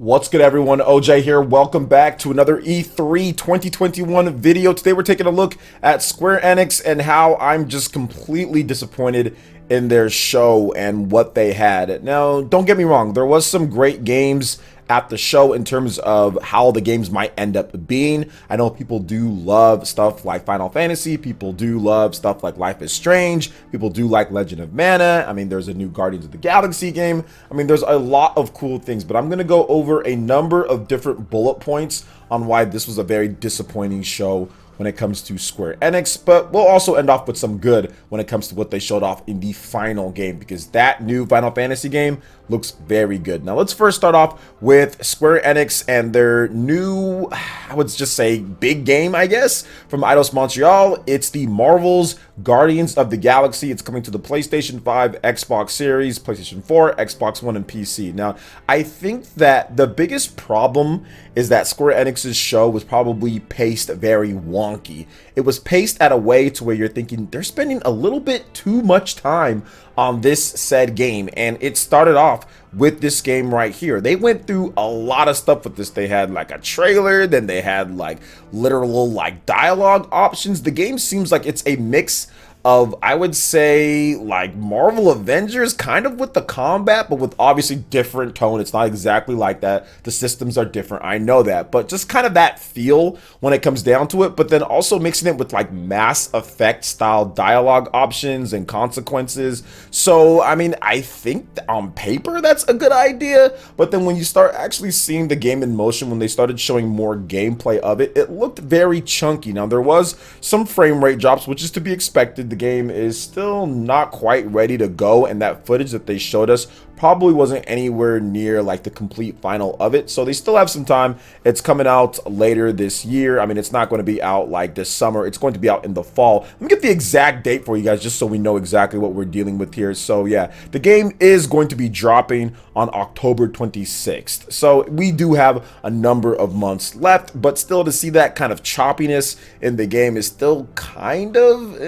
What's good, everyone? OJ here. Welcome back to another E3 2021 video. Today we're taking a look at Square Enix and how I'm just completely disappointed in their show and what they had. Now, don't get me wrong, there was some great games at the show in terms of how the games might end up being. I know people do love stuff like Final Fantasy, people do love stuff like Life is Strange, people do like Legend of Mana. I mean, there's a new Guardians of the Galaxy game. I mean, there's a lot of cool things, but I'm gonna go over a number of different bullet points on why this was a very disappointing show when it comes to Square Enix, but we'll also end off with some good when it comes to what they showed off in the final game, because that new Final Fantasy game looks very good. Now let's first start off with Square Enix and their new, I would just say, big game, I guess, from Eidos Montreal. It's the Marvel's Guardians of the Galaxy. It's coming to the PlayStation 5, Xbox Series, PlayStation 4, Xbox One, and PC. Now, I think that the biggest problem is that Square Enix's show was probably paced very wonky. It was paced at a way to where you're thinking they're spending a little bit too much time on this said game, and it started off with this game right here. They went through a lot of stuff with this. They had like a trailer, then they had like literal like dialogue options. The game seems like it's a mix of, I would say, like Marvel Avengers, kind of with the combat, but with obviously different tone. It's not exactly like that. The systems are different, I know that, but just kind of that feel when it comes down to it. But then also mixing it with like Mass Effect style dialogue options and consequences. So I mean, I think on paper that's a good idea, but then when you start actually seeing the game in motion, when they started showing more gameplay of it, it looked very chunky. Now there was some frame rate drops, which is to be expected. The game is still not quite ready to go, and that footage that they showed us probably wasn't anywhere near like the complete final of it, so they still have some time. It's coming out later this year. I mean, it's not going to be out like this summer, it's going to be out in the fall. Let me get the exact date for you guys just so we know exactly what we're dealing with here. So yeah, the game is going to be dropping on October 26th, so we do have a number of months left, but still, to see that kind of choppiness in the game is still kind of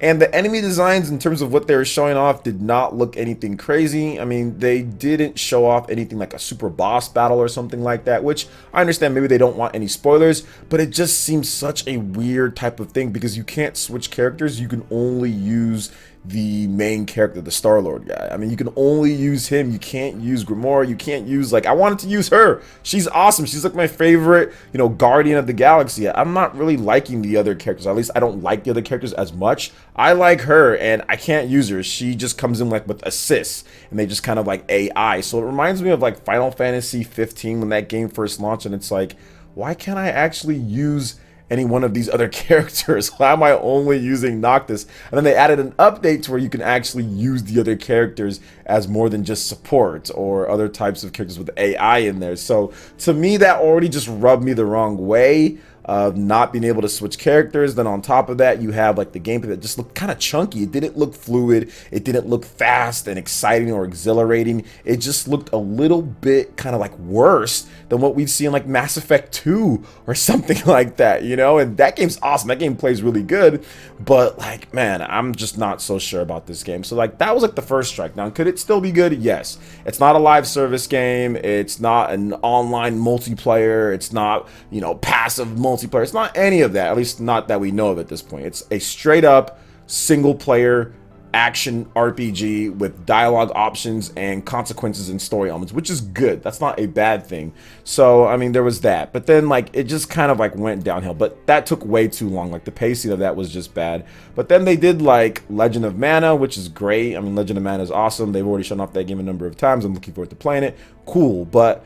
and the enemy designs in terms of what they were showing off did not look anything crazy. I mean, they didn't show off anything like a super boss battle or something like that, which I understand maybe they don't want any spoilers, but it just seems such a weird type of thing because you can't switch characters. You can only use the main character, the Star-Lord guy. I mean, you can only use him. You can't use Grimoire. You can't use, like, I wanted to use her. She's awesome. She's like my favorite, you know, Guardian of the Galaxy. I'm not really liking the other characters. At least I don't like the other characters as much. I like her, and I can't use her. She just comes in like with assists, and they just kind of like AI. So it reminds me of like Final Fantasy 15 when that game first launched, and it's like, why can't I actually use any one of these other characters? Why am I only using Noctis? And then they added an update to where you can actually use the other characters as more than just support or other types of characters with AI in there. So to me, that already just rubbed me the wrong way of not being able to switch characters. Then on top of that, you have like the gameplay that just looked kind of chunky. It didn't look fluid. It didn't look fast and exciting or exhilarating. It just looked a little bit kind of like worse than what we've seen like Mass Effect 2 or something like that, you know? And that game's awesome. That game plays really good, but like, man, I'm just not so sure about this game. So like, that was like the first strike. Now, could it still be good? Yes. It's not a live service game. It's not an online multiplayer. It's not, you know, passive multiplayer. It's not any of that, at least not that we know of at this point. It's a straight up single player action RPG with dialogue options and consequences and story elements, which is good. That's not a bad thing. So I mean, there was that, but then like it just kind of like went downhill, but that took way too long. Like the pacing of that was just bad. But then they did like Legend of Mana, which is great. I mean, Legend of Mana is awesome. They've already shown off that game a number of times. I'm looking forward to playing it. Cool, but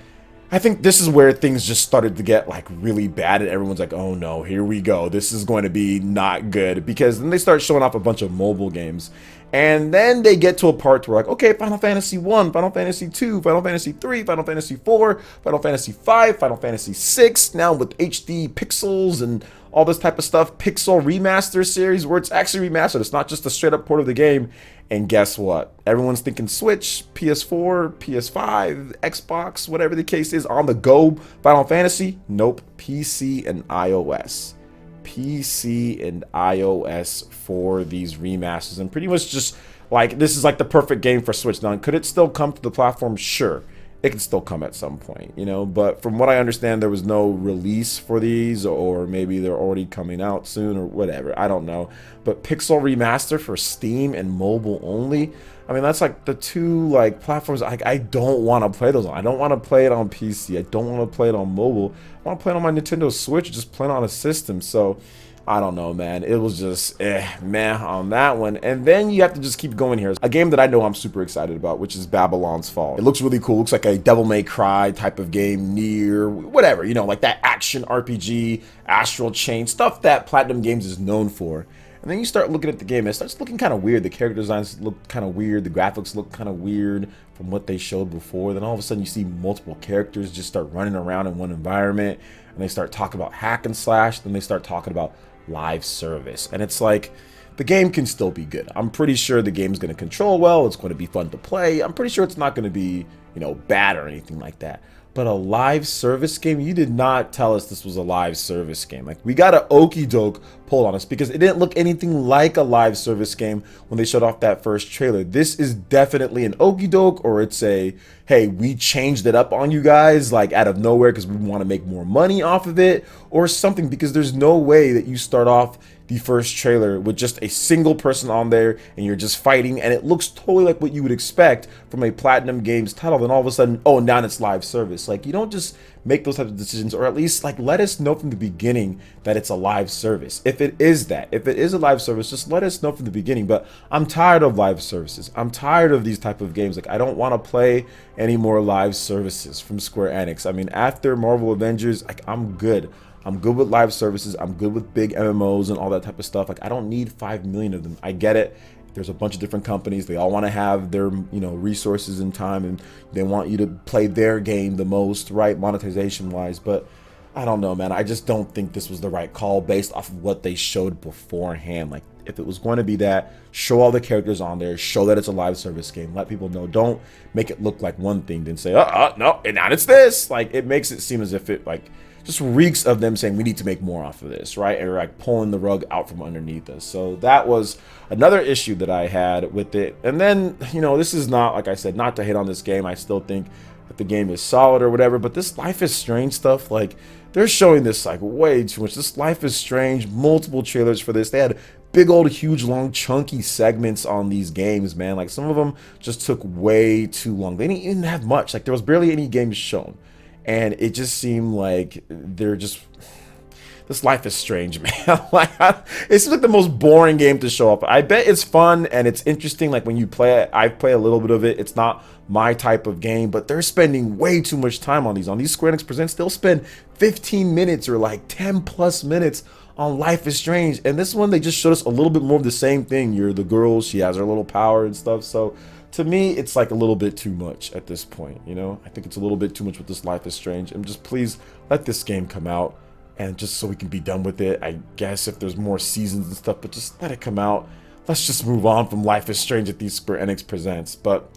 I think this is where things just started to get like really bad, and everyone's like, oh no, here we go, this is going to be not good, because then they start showing off a bunch of mobile games, and then they get to a part where like, okay, Final Fantasy 1, Final Fantasy 2, Final Fantasy 3, Final Fantasy 4, Final Fantasy 5, Final Fantasy 6, now with HD pixels and all this type of stuff, Pixel Remaster series, where it's actually remastered. It's not just a straight up port of the game. And guess what? Everyone's thinking Switch, PS4, PS5, Xbox, whatever the case is, on the go Final Fantasy. Nope, PC and iOS. PC and iOS for these remasters, and pretty much just like, this is like the perfect game for Switch. Now, could it still come to the platform? Sure. it can still come at some point, you know. But from what I understand, there was no release for these, or maybe they're already coming out soon or whatever. I don't know. But Pixel Remaster for Steam and mobile only. I mean, that's like the two like platforms I don't want to play those on. I don't want to play it on PC. I don't want to play it on mobile. I want to play it on my Nintendo Switch, just play it on a system. So I don't know, man. It was just meh on that one. And then you have to just keep going here. A game that I know I'm super excited about, which is Babylon's Fall. It looks really cool. It looks like a Devil May Cry type of game, near whatever, you know, like that action RPG, Astral Chain, stuff that Platinum Games is known for. And then you start looking at the game, and it starts looking kind of weird. The character designs look kind of weird. The graphics look kind of weird from what they showed before. Then all of a sudden you see multiple characters just start running around in one environment, and they start talking about hack and slash. Then they start talking about live service. And it's like, the game can still be good. I'm pretty sure the game's going to control well. It's going to be fun to play. I'm pretty sure it's not going to be, you know, bad or anything like that. But a live service game, you did not tell us this was a live service game. Like, we got an okey doke pulled on us because it didn't look anything like a live service game when they showed off that first trailer. This is definitely an okey doke, or it's a, hey, we changed it up on you guys like out of nowhere because we want to make more money off of it or something, because there's no way that you start off the first trailer with just a single person on there and you're just fighting and it looks totally like what you would expect from a Platinum Games title. Then all of a sudden, oh, now it's live service. Like, you don't just make those types of decisions, or at least like let us know from the beginning that it's a live service. If it is that, if it is a live service, just let us know from the beginning. But I'm tired of live services. I'm tired of these type of games. Like, I don't want to play any more live services from Square Enix. I mean, after Marvel Avengers, like, I'm good. I'm good with live services. I'm good with big MMOs and all that type of stuff. Like, I don't need 5 million of them. I get it. There's a bunch of different companies. They all want to have their, you know, resources and time, and they want you to play their game the most, right, monetization wise. But I don't know, man. I just don't think this was the right call based off of what they showed beforehand. Like, if it was going to be that, show all the characters on there, show that it's a live service game, let people know. Don't make it look like one thing, then say, no, and now it's this. Like, it makes it seem as if it, like, just reeks of them saying we need to make more off of this, right? And like pulling the rug out from underneath us. So that was another issue that I had with it. And then, you know, this is not, like I said, not to hate on this game. I still think that the game is solid or whatever, but this Life is Strange stuff, like, they're showing this like way too much. This Life is Strange, multiple trailers for this. They had big old huge long chunky segments on these games, man. Like, some of them just took way too long. They didn't even have much. Like, there was barely any games shown. And it just seemed like they're just, this Life is Strange, man. Like, it seems like the most boring game to show up. I bet it's fun and it's interesting. Like, when you play it, I play a little bit of it. It's not my type of game, but they're spending way too much time on these. On these Square Enix Presents, they'll spend 15 minutes or like 10 plus minutes on Life is Strange. And this one, they just showed us a little bit more of the same thing. You're the girl, she has her little power and stuff. So to me, it's like a little bit too much at this point, you know? I think it's a little bit too much with this Life is Strange. And just please let this game come out, and just so we can be done with it. I guess if there's more seasons and stuff, but just let it come out. Let's just move on from Life is Strange at these Square Enix Presents. But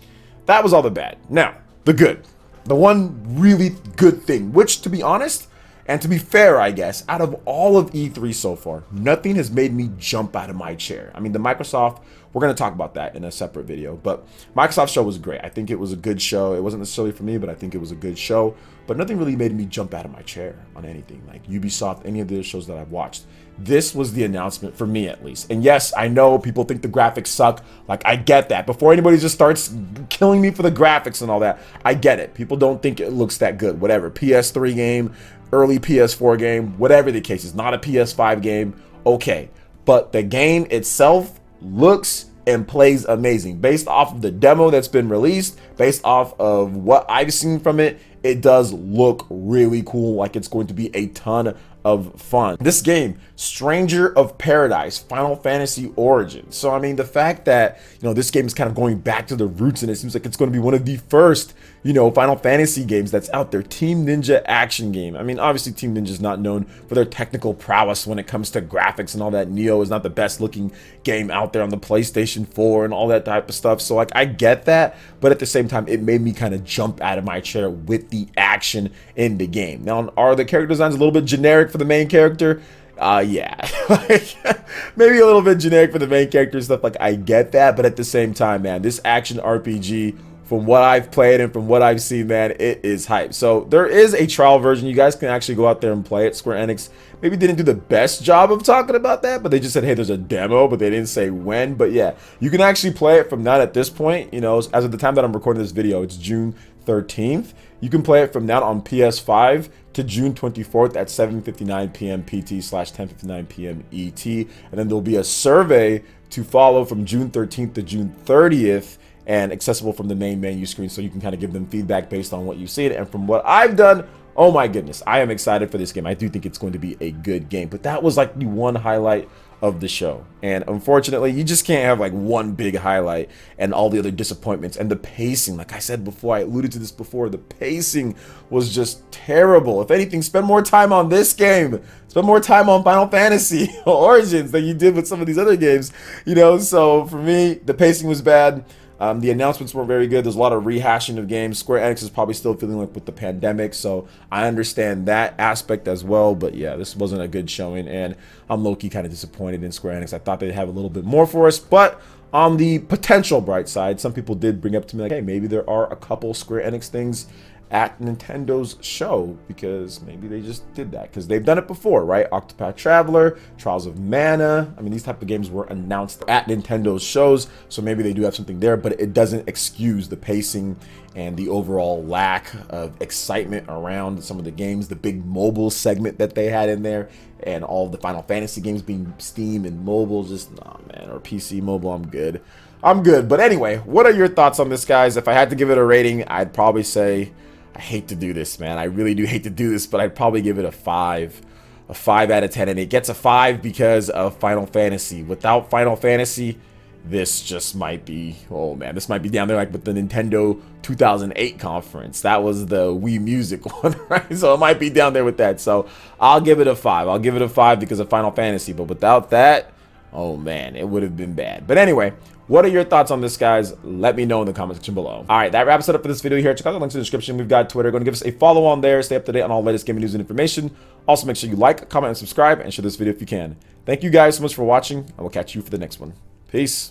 that was all the bad. Now, the good. The one really good thing, which, to be honest, and to be fair, I guess, out of all of E3 so far, nothing has made me jump out of my chair. I mean, the Microsoft, we're going to talk about that in a separate video, but Microsoft show was great. I think it was a good show. It wasn't necessarily for me, but I think it was a good show. But nothing really made me jump out of my chair on anything. Like Ubisoft, any of the shows that I've watched. This was the announcement for me, at least. And yes, I know people think the graphics suck. Like, I get that. Before anybody just starts killing me for the graphics and all that, I get it. People don't think it looks that good. Whatever. PS3 game, early PS4 game, whatever the case is, not a PS5 game, okay. But the game itself looks and plays amazing. Based off of the demo that's been released, based off of what I've seen from it, it does look really cool, like it's going to be a ton of fun. This game, Stranger of Paradise, Final Fantasy Origins. So I mean, the fact that, you know, this game is kind of going back to the roots, and it seems like it's going to be one of the first, you know, Final Fantasy games that's out there. Team Ninja action game. I mean, obviously Team Ninja is not known for their technical prowess when it comes to graphics and all that. Neo is not the best looking game out there on the PlayStation 4 and all that type of stuff. So like, I get that, but at the same time, it made me kind of jump out of my chair with the action in the game. Now, are the character designs a little bit generic for the main character? Yeah. Maybe a little bit generic for the main character and stuff. Like, I get that, but at the same time, man, this action RPG from what I've played and from what I've seen, man, it is hype. So there is a trial version. You guys can actually go out there and play it. Square Enix maybe didn't do the best job of talking about that, but they just said, hey, there's a demo, but they didn't say when. But yeah, you can actually play it from now at this point. You know, as of the time that I'm recording this video, it's June 13th. You can play it from now on PS5 to June 24th at 7:59 p.m. PT / 10:59 p.m. ET. And then there'll be a survey to follow from June 13th to June 30th, and accessible from the main menu screen, so you can kind of give them feedback based on what you've seen. And from what I've done, oh my goodness, I am excited for this game. I do think it's going to be a good game, but that was like the one highlight of the show. And unfortunately, you just can't have like one big highlight and all the other disappointments. And the pacing, like I said before, I alluded to this before, the pacing was just terrible. If anything, spend more time on this game. Spend more time on Final Fantasy Origins than you did with some of these other games, you know? So for me, the pacing was bad. The announcements weren't very good. There's a lot of rehashing of games. Square Enix is probably still feeling like with the pandemic, so I understand that aspect as well. But yeah, this wasn't a good showing, and I'm low-key kind of disappointed in Square Enix. I thought they'd have a little bit more for us, but on the potential bright side, some people did bring up to me like, hey, maybe there are a couple Square Enix things at Nintendo's show, because maybe they just did that because they've done it before, right? Octopath Traveler, Trials of Mana. I mean, these type of games were announced at Nintendo's shows, so maybe they do have something there, but it doesn't excuse the pacing and the overall lack of excitement around some of the games, the big mobile segment that they had in there, and all the Final Fantasy games being Steam and mobile. Just, nah, man, or PC mobile, I'm good. I'm good. But anyway, what are your thoughts on this, guys? If I had to give it a rating, I'd probably say, I hate to do this, man. I really do hate to do this, but I'd probably give it a 5. A 5 out of 10. And it gets a 5 because of Final Fantasy. Without Final Fantasy, this just might be, oh man, this might be down there like with the Nintendo 2008 conference. That was the Wii Music one, right? So it might be down there with that. So I'll give it a 5. I'll give it a 5 because of Final Fantasy. But without that, oh man, it would have been bad. But anyway, what are your thoughts on this, guys? Let me know in the comment section below. All right, that wraps it up for this video here. Check out the links in the description. We've got Twitter. Go and give us a follow on there. Stay up to date on all the latest gaming news and information. Also, make sure you like, comment, and subscribe, and share this video if you can. Thank you guys so much for watching. I will catch you for the next one. Peace.